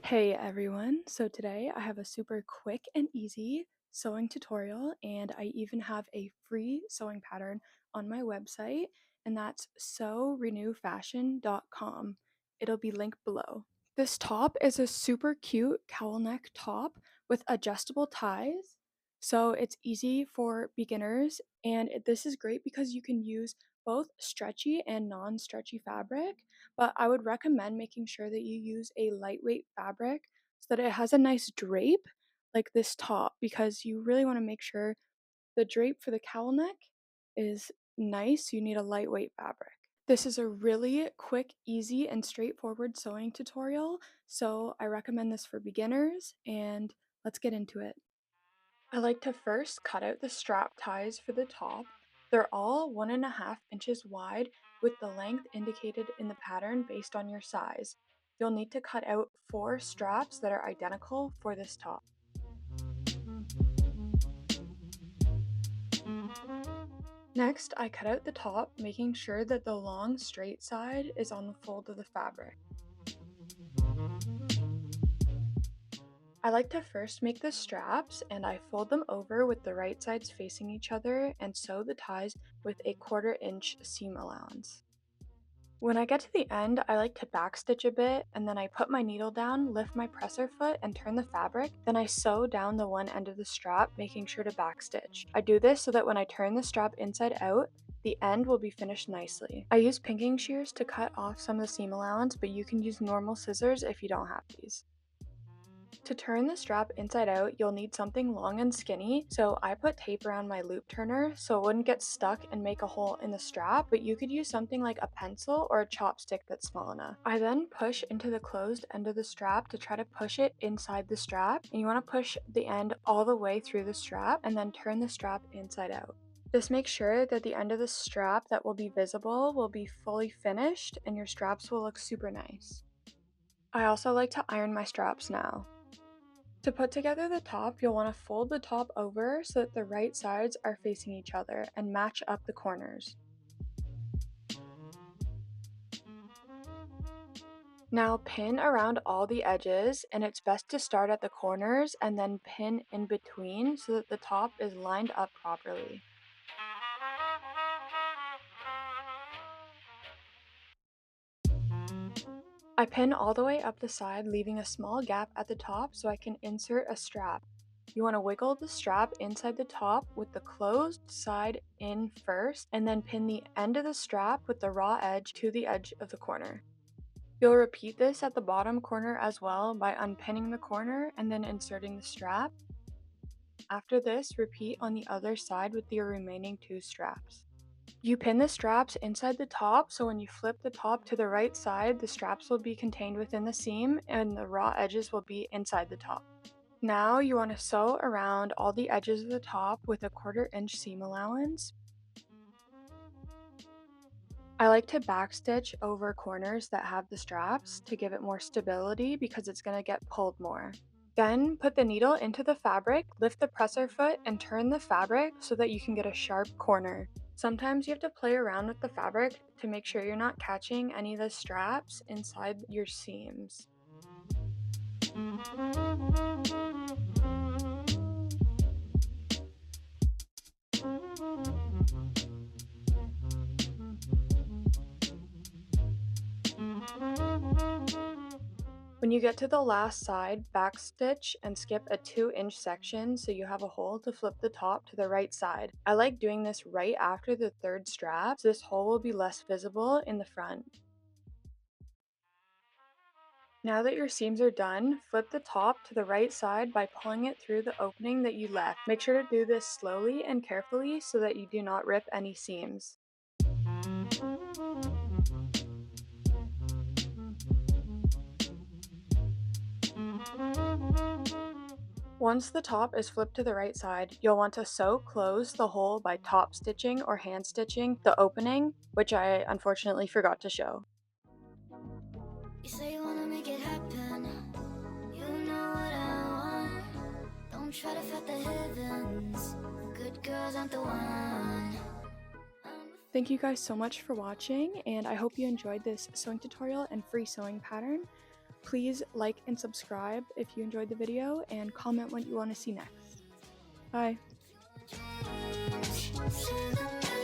Hey everyone, so today I have a super quick and easy sewing tutorial, and I even have a free sewing pattern on my website, and that's sewrenewfashion.com. It'll be linked below. This top is a super cute cowl neck top with adjustable ties, so it's easy for beginners, and this is great because you can use both stretchy and non-stretchy fabric, but I would recommend making sure that you use a lightweight fabric so that it has a nice drape like this top, because you really want to make sure the drape for the cowl neck is nice. You need a lightweight fabric. This is a really quick, easy, and straightforward sewing tutorial, so I recommend this for beginners, and let's get into it. I like to first cut out the strap ties for the top. They're all 1.5 inches wide with the length indicated in the pattern based on your size. You'll need to cut out 4 straps that are identical for this top. Next, I cut out the top, making sure that the long straight side is on the fold of the fabric. I like to first make the straps, and I fold them over with the right sides facing each other and sew the ties with a 1/4 inch seam allowance. When I get to the end, I like to backstitch a bit, and then I put my needle down, lift my presser foot, and turn the fabric. Then I sew down the one end of the strap, making sure to backstitch. I do this so that when I turn the strap inside out, the end will be finished nicely. I use pinking shears to cut off some of the seam allowance, but you can use normal scissors if you don't have these. To turn the strap inside out, you'll need something long and skinny, so I put tape around my loop turner so it wouldn't get stuck and make a hole in the strap, but you could use something like a pencil or a chopstick that's small enough. I then push into the closed end of the strap to try to push it inside the strap, and you want to push the end all the way through the strap and then turn the strap inside out. This makes sure that the end of the strap that will be visible will be fully finished and your straps will look super nice. I also like to iron my straps now. To put together the top, you'll want to fold the top over so that the right sides are facing each other and match up the corners. Now pin around all the edges, and it's best to start at the corners and then pin in between so that the top is lined up properly. I pin all the way up the side, leaving a small gap at the top so I can insert a strap. You want to wiggle the strap inside the top with the closed side in first, and then pin the end of the strap with the raw edge to the edge of the corner. You'll repeat this at the bottom corner as well by unpinning the corner and then inserting the strap. After this, repeat on the other side with your remaining 2 straps. You pin the straps inside the top, so when you flip the top to the right side, the straps will be contained within the seam and the raw edges will be inside the top. Now you want to sew around all the edges of the top with a 1/4 inch seam allowance. I like to backstitch over corners that have the straps to give it more stability because it's going to get pulled more. Then put the needle into the fabric, lift the presser foot, and turn the fabric so that you can get a sharp corner. Sometimes you have to play around with the fabric to make sure you're not catching any of the straps inside your seams. When you get to the last side, backstitch and skip a 2-inch section so you have a hole to flip the top to the right side. I like doing this right after the 3rd strap, so this hole will be less visible in the front. Now that your seams are done, flip the top to the right side by pulling it through the opening that you left. Make sure to do this slowly and carefully so that you do not rip any seams. Once the top is flipped to the right side, you'll want to sew close the hole by top stitching or hand stitching the opening, which I unfortunately forgot to show. You say you wanna make it happen. You know what I want. Don't try to fight the heavens. Good girls aren't the one. Thank you guys so much for watching, and I hope you enjoyed this sewing tutorial and free sewing pattern. Please like and subscribe if you enjoyed the video, and comment what you want to see next. Bye! Change to the